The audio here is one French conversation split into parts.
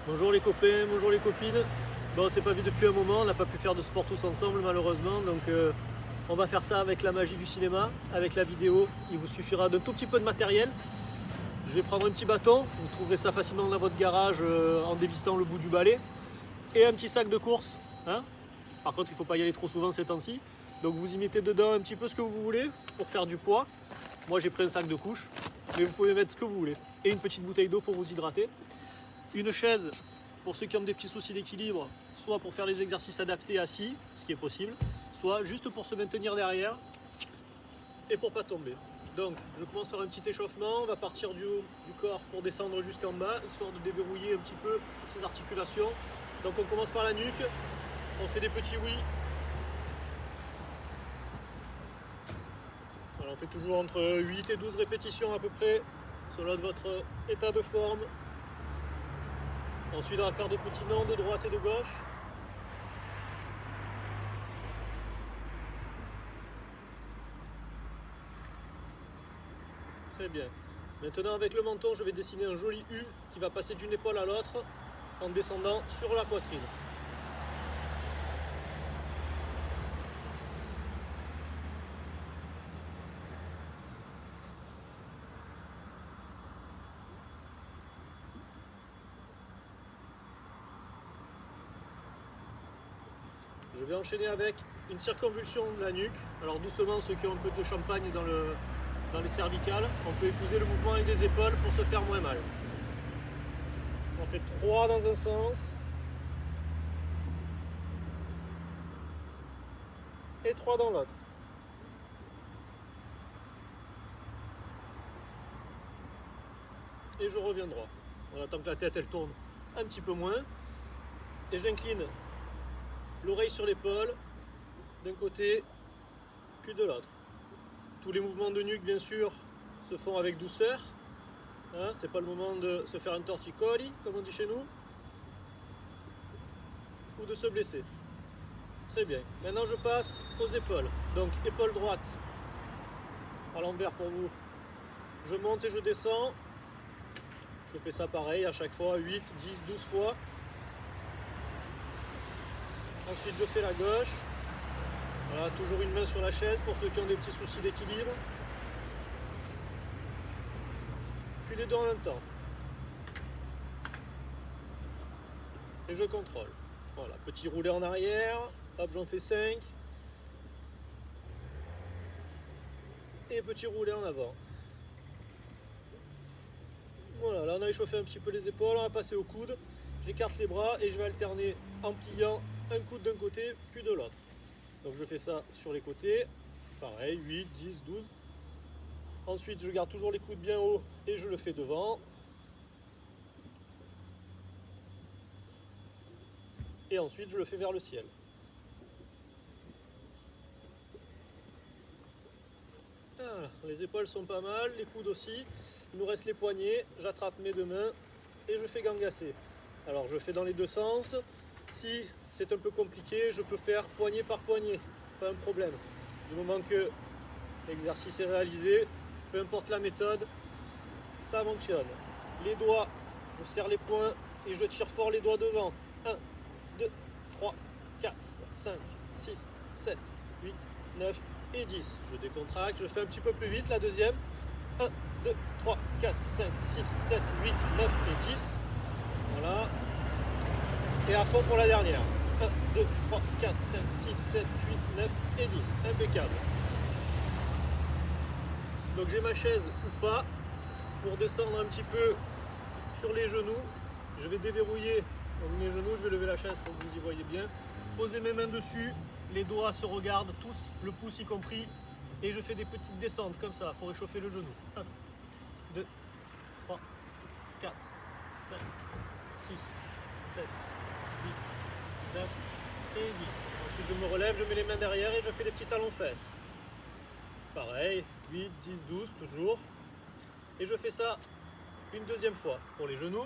Bonjour les copains, bonjour les copines. Bon, on s'est pas vu depuis un moment, on n'a pas pu faire de sport tous ensemble malheureusement, donc on va faire ça avec la magie du cinéma, avec la vidéo. Il vous suffira d'un tout petit peu de matériel. Je vais prendre un petit bâton, vous trouverez ça facilement dans votre garage en dévissant le bout du balai, et un petit sac de course. Hein. Par contre, il ne faut pas y aller trop souvent ces temps-ci. Donc vous y mettez dedans un petit peu ce que vous voulez pour faire du poids. Moi j'ai pris un sac de couche, mais vous pouvez mettre ce que vous voulez. Et une petite bouteille d'eau pour vous hydrater. Une chaise pour ceux qui ont des petits soucis d'équilibre, soit pour faire les exercices adaptés assis, ce qui est possible, soit juste pour se maintenir derrière et pour pas tomber. Donc je commence par un petit échauffement, on va partir du haut du corps pour descendre jusqu'en bas, histoire de déverrouiller un petit peu toutes ces articulations. Donc on commence par la nuque, on fait des petits oui. Voilà, on fait toujours entre 8 et 12 répétitions à peu près, selon votre état de forme. Ensuite, on va faire des petits noms de droite et de gauche. Très bien. Maintenant, avec le menton, je vais dessiner un joli U qui va passer d'une épaule à l'autre en descendant sur la poitrine. Je vais enchaîner avec une circonvolution de la nuque. Alors doucement, ceux qui ont un peu de champagne dans les cervicales, on peut épouser le mouvement avec les épaules pour se faire moins mal. On fait 3 dans un sens et 3 dans l'autre. Et je reviens droit. On attend que la tête elle tourne un petit peu moins. Et j'incline l'oreille sur l'épaule d'un côté puis de l'autre. Tous les mouvements de nuque bien sûr se font avec douceur. Hein, c'est pas le moment de se faire un torticolli comme on dit chez nous ou de se blesser. Très bien. Maintenant je passe aux épaules. Donc épaule droite à l'envers pour vous. Je monte et je descends. Je fais ça pareil à chaque fois 8, 10, 12 fois. Ensuite je fais la gauche. Voilà, toujours une main sur la chaise pour ceux qui ont des petits soucis d'équilibre. Puis les deux en même temps. Et je contrôle. Voilà, petit roulé en arrière. Hop, j'en fais 5. Et petit roulé en avant. Voilà, là on a échauffé un petit peu les épaules, on va passer au coude. J'écarte les bras et je vais alterner en pliant un coude d'un côté puis de l'autre. Donc je fais ça sur les côtés, pareil, 8, 10, 12. Ensuite je garde toujours les coudes bien hauts et je le fais devant. Et ensuite je le fais vers le ciel. Voilà, les épaules sont pas mal, les coudes aussi. Il nous reste les poignets, j'attrape mes deux mains et je fais gangasser. Alors je fais dans les deux sens. Si c'est un peu compliqué, je peux faire poignet par poignet, pas un problème. Du moment que l'exercice est réalisé, peu importe la méthode, ça fonctionne. Les doigts, je serre les poings et je tire fort les doigts devant. 1, 2, 3, 4, 5, 6, 7, 8, 9 et 10. Je décontracte, je fais un petit peu plus vite la deuxième. 1, 2, 3, 4, 5, 6, 7, 8, 9 et 10. Voilà. Et à fond pour la dernière. 1, 2, 3, 4, 5, 6, 7, 8, 9 et 10. Impeccable. Donc j'ai ma chaise ou pas. Pour descendre un petit peu sur les genoux, je vais déverrouiller mes genoux, je vais lever la chaise pour que vous y voyez bien. Poser mes mains dessus, les doigts se regardent tous, le pouce y compris. Et je fais des petites descentes comme ça pour échauffer le genou. 1, 2, 3, 4, 5, 6, 7, 8, 9 et 10. Ensuite je me relève, je mets les mains derrière et je fais des petits talons-fesses. Pareil, 8, 10, 12 toujours. Et je fais ça une deuxième fois pour les genoux.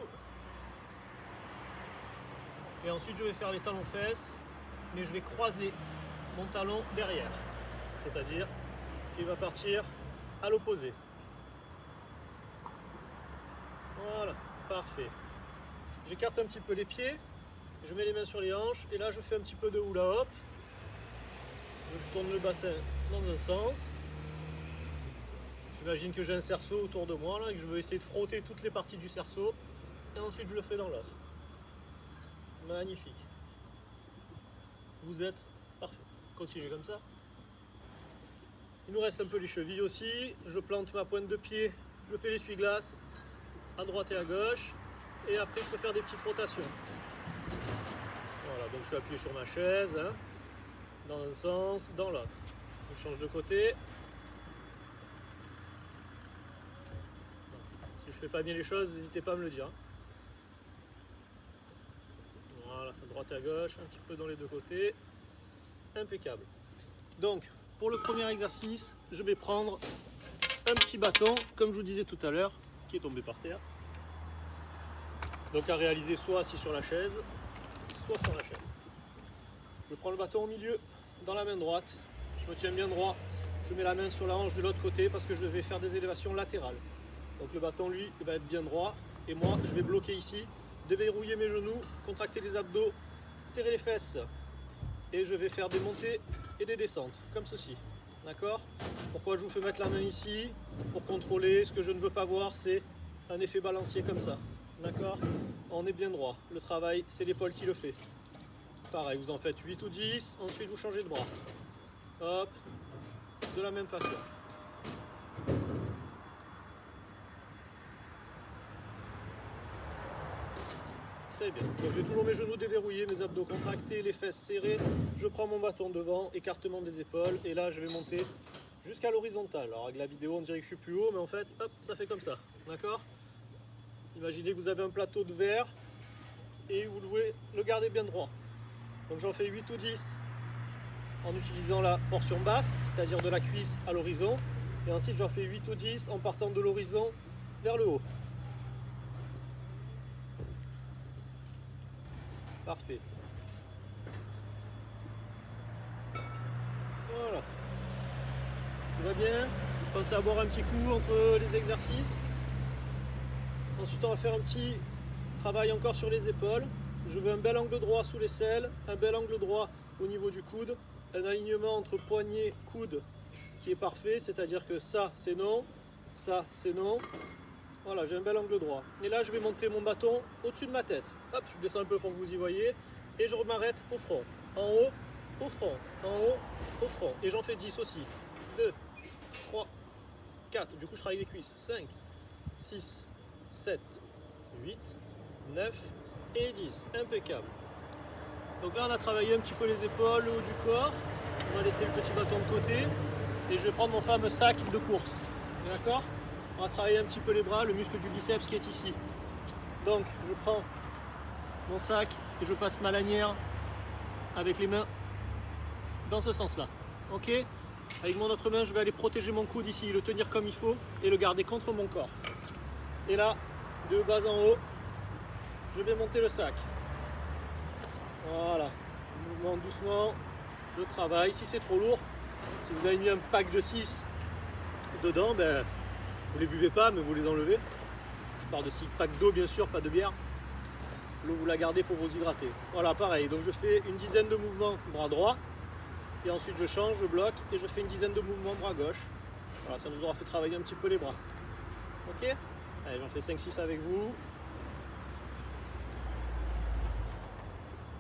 Et ensuite je vais faire les talons-fesses, mais je vais croiser mon talon derrière. C'est-à-dire qu'il va partir à l'opposé. Voilà, parfait. j'écarte un petit peu les pieds, je mets les mains sur les hanches et là je fais un petit peu de hula hop. Je tourne le bassin dans un sens. J'imagine que j'ai un cerceau autour de moi là, et que je veux essayer de frotter toutes les parties du cerceau et ensuite je le fais dans l'autre. Magnifique. Vous êtes parfait. Continuez comme ça. Il nous reste un peu les chevilles aussi. Je plante ma pointe de pied, je fais l'essuie-glace à droite et à gauche. Et après, je peux faire des petites rotations. Voilà, donc je suis appuyé sur ma chaise, hein, dans un sens, dans l'autre. Je change de côté. Si je fais pas bien les choses, n'hésitez pas à me le dire. Voilà, à droite et à gauche, un petit peu dans les deux côtés. Impeccable. Donc, pour le premier exercice, je vais prendre un petit bâton, comme je vous disais tout à l'heure, qui est tombé par terre. Donc à réaliser soit assis sur la chaise, soit sans la chaise. Je prends le bâton au milieu, dans la main droite. Je me tiens bien droit. Je mets la main sur la hanche de l'autre côté parce que je vais faire des élévations latérales. Donc le bâton, lui, il va être bien droit. Et moi, je vais bloquer ici, déverrouiller mes genoux, contracter les abdos, serrer les fesses. Et je vais faire des montées et des descentes, comme ceci. D'accord? Pourquoi je vous fais mettre la main ici? Pour contrôler. Ce que je ne veux pas voir, c'est un effet balancier comme ça. D'accord? On est bien droit. Le travail, c'est l'épaule qui le fait. Pareil, vous en faites 8 ou 10. Ensuite, vous changez de bras. Hop. De la même façon. Très bien. Donc j'ai toujours mes genoux déverrouillés, mes abdos contractés, les fesses serrées. Je prends mon bâton devant, écartement des épaules. Et là, je vais monter jusqu'à l'horizontale. Alors avec la vidéo, on dirait que je suis plus haut, mais en fait, hop, ça fait comme ça. D'accord? Imaginez que vous avez un plateau de verre et vous devez le garder bien droit. Donc j'en fais 8 ou 10 en utilisant la portion basse, c'est-à-dire de la cuisse à l'horizon. Et ensuite j'en fais 8 ou 10 en partant de l'horizon vers le haut. Parfait. Voilà. Tout va bien. Pensez à boire un petit coup entre les exercices. Ensuite on va faire un petit travail encore sur les épaules. Je veux un bel angle droit sous l'aisselle, un bel angle droit au niveau du coude, un alignement entre poignet, coude qui est parfait, c'est-à-dire que ça c'est non, ça c'est non. Voilà, j'ai un bel angle droit. Et là je vais monter mon bâton au-dessus de ma tête. Hop, je descends un peu pour que vous y voyez. Et je m'arrête au front. En haut, au front. En haut, au front. Et j'en fais 10 aussi. 2, 3, 4. Du coup je travaille les cuisses. 5, 6, 7, 8, 9 et 10. Impeccable. Donc là on a travaillé un petit peu les épaules, le haut du corps. On va laisser le petit bâton de côté. Et je vais prendre mon fameux sac de course. D'accord? On va travailler un petit peu les bras, le muscle du biceps qui est ici. Donc je prends mon sac et je passe ma lanière avec les mains dans ce sens là. Ok? Avec mon autre main je vais aller protéger mon coude ici, le tenir comme il faut et le garder contre mon corps. Et là, de bas en haut, je vais monter le sac. Voilà. Mouvement doucement, je travaille. Si c'est trop lourd, si vous avez mis un pack de 6 dedans, ben, vous les buvez pas mais vous les enlevez. Je parle de 6 packs d'eau bien sûr, pas de bière. L'eau vous la gardez pour vous hydrater. Voilà, pareil, donc je fais une dizaine de mouvements bras droit. Et ensuite je change, je bloque et je fais une dizaine de mouvements bras gauche. Voilà, ça nous aura fait travailler un petit peu les bras. Ok? Allez, j'en fais 5-6 avec vous.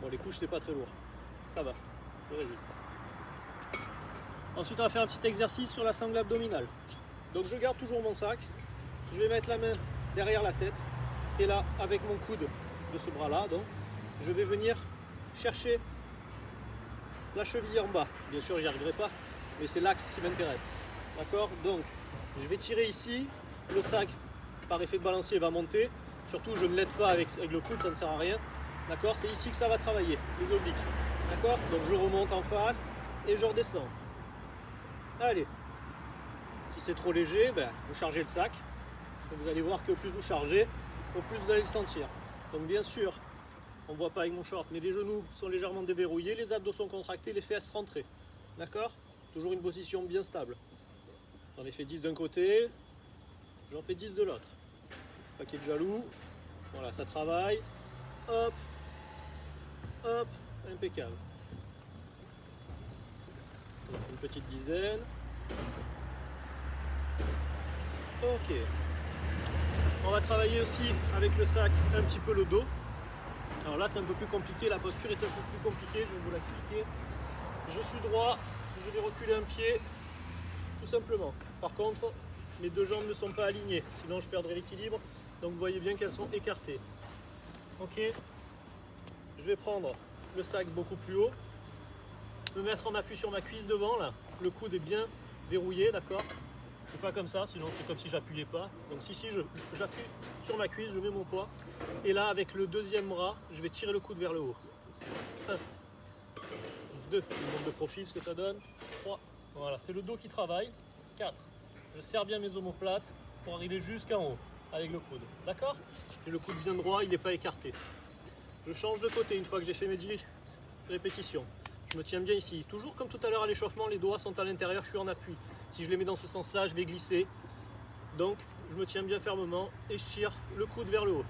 Bon, les couches c'est pas très lourd. Ça va, je résiste. Ensuite on va faire un petit exercice sur la sangle abdominale. Donc je garde toujours mon sac. Je vais mettre la main derrière la tête. Et là, avec mon coude de ce bras-là, donc, je vais venir chercher la cheville en bas. Bien sûr, j'y arriverai pas, mais c'est l'axe qui m'intéresse. D'accord? Donc, je vais tirer ici. Le sac, par effet de balancier, va monter. Surtout, je ne l'aide pas avec le coude, ça ne sert à rien. D'accord? C'est ici que ça va travailler, les obliques. D'accord? Donc, je remonte en face et je redescends. Allez. Si c'est trop léger, ben, vous chargez le sac. Et vous allez voir que plus vous chargez, au plus vous allez le sentir. Donc bien sûr, on ne voit pas avec mon short, mais les genoux sont légèrement déverrouillés, les abdos sont contractés, les fesses rentrées. D'accord? Toujours une position bien stable. J'en ai fait 10 d'un côté, j'en fais 10 de l'autre. Paquet de jaloux, voilà, ça travaille. hop, hop, impeccable. Donc une petite dizaine. Ok. On va travailler aussi avec le sac un petit peu le dos. Alors là c'est un peu plus compliqué, la posture est un peu plus compliquée, je vais vous l'expliquer. Je suis droit, je vais reculer un pied, tout simplement. Par contre, mes deux jambes ne sont pas alignées, sinon je perdrai l'équilibre. Donc vous voyez bien qu'elles sont écartées. Ok. Je vais prendre le sac beaucoup plus haut, me mettre en appui sur ma cuisse devant là. Le coude est bien verrouillé, d'accord? C'est pas comme ça, sinon c'est comme si j'appuyais pas. Donc si j'appuie sur ma cuisse, je mets mon poids. Et là, avec le deuxième bras, je vais tirer le coude vers le haut. 1, 2, je monte de profil ce que ça donne. 3, voilà, c'est le dos qui travaille. 4, je serre bien mes omoplates pour arriver jusqu'en haut avec le coude. D'accord? Et le coude bien droit, il n'est pas écarté. Je change de côté une fois que j'ai fait mes 10 répétitions. Je me tiens bien ici. Toujours comme tout à l'heure à l'échauffement, les doigts sont à l'intérieur, je suis en appui. Si je les mets dans ce sens-là, je vais glisser. Donc, je me tiens bien fermement et je tire le coude vers le haut.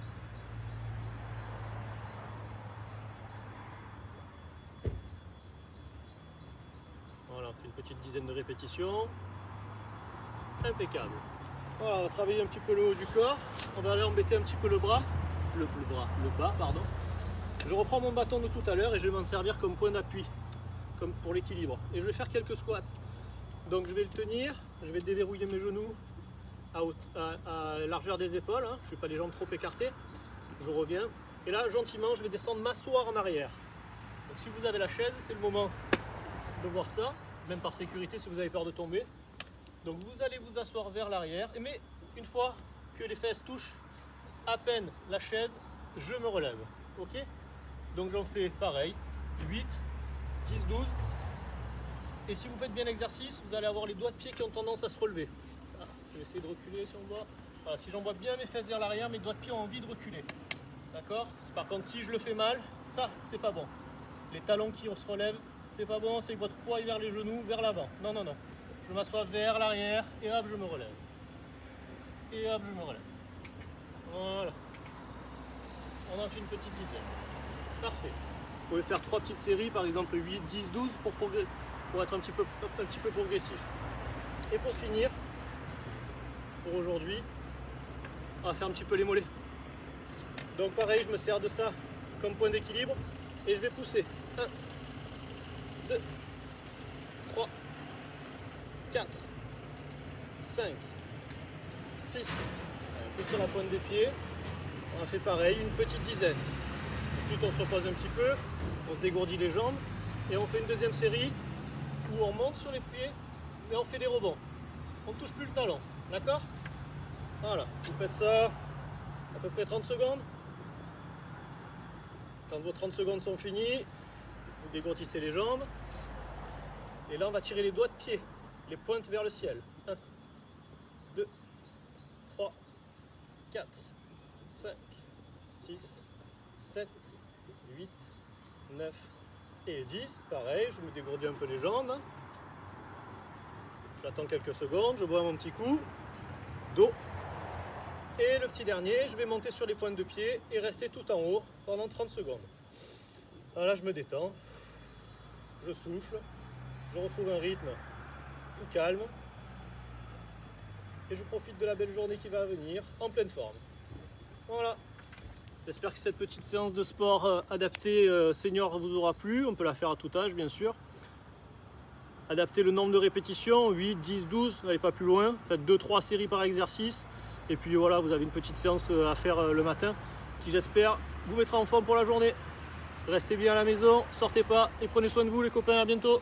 Voilà, on fait une petite dizaine de répétitions. Impeccable. Voilà, on va travailler un petit peu le haut du corps. On va aller embêter un petit peu le bas. Le bas, pardon. Je reprends mon bâton de tout à l'heure et je vais m'en servir comme point d'appui, comme pour l'équilibre. Et je vais faire quelques squats. Donc je vais le tenir, je vais déverrouiller mes genoux à largeur des épaules, hein. Je ne fais pas les jambes trop écartées. Je reviens. Et là, gentiment, je vais descendre, m'asseoir en arrière. Donc si vous avez la chaise, c'est le moment de voir ça, même par sécurité si vous avez peur de tomber. Donc vous allez vous asseoir vers l'arrière, mais une fois que les fesses touchent à peine la chaise, je me relève. Ok? Donc j'en fais pareil, 8, 10, 12. Et si vous faites bien l'exercice, vous allez avoir les doigts de pied qui ont tendance à se relever. Ah, je vais essayer de reculer si on voit. Voilà, si j'envoie bien mes fesses vers l'arrière, mes doigts de pied ont envie de reculer. D'accord? Par contre, si je le fais mal, ça, c'est pas bon. Les talons qui se relèvent, c'est pas bon, c'est que votre poids est vers les genoux, vers l'avant. Non, non, non. Je m'assois vers l'arrière et hop, je me relève. Et hop, je me relève. Voilà. On en fait une petite dizaine. Parfait. Vous pouvez faire 3 petites séries, par exemple 8, 10, 12 pour être un petit peu progressif. Et pour finir, pour aujourd'hui, on va faire un petit peu les mollets. Donc pareil, je me sers de ça comme point d'équilibre et je vais pousser. 1, 2, 3, 4, 5, 6. Un peu sur la pointe des pieds. On a fait pareil, une petite dizaine. Ensuite on se repose un petit peu, on se dégourdit les jambes et on fait une deuxième série où on monte sur les pieds mais on fait des rebonds. On ne touche plus le talon, d'accord? Voilà, vous faites ça à peu près 30 secondes. Quand vos 30 secondes sont finies, vous dégourdissez les jambes. Et là on va tirer les doigts de pied, les pointes vers le ciel. 1, 2, 3, 4, 5, 6, 7, 8, 9 et 10. Pareil, je me dégourdis un peu les jambes. J'attends quelques secondes, je bois mon petit coup d'eau. Et le petit dernier, je vais monter sur les pointes de pied et rester tout en haut pendant 30 secondes. Alors là, je me détends, je souffle, je retrouve un rythme tout calme et je profite de la belle journée qui va venir en pleine forme. Voilà. J'espère que cette petite séance de sport adaptée senior vous aura plu. On peut la faire à tout âge, bien sûr. Adaptez le nombre de répétitions, 8, 10, 12, n'allez pas plus loin. Faites 2-3 séries par exercice. Et puis voilà, vous avez une petite séance à faire le matin qui, j'espère, vous mettra en forme pour la journée. Restez bien à la maison, sortez pas et prenez soin de vous les copains, à bientôt.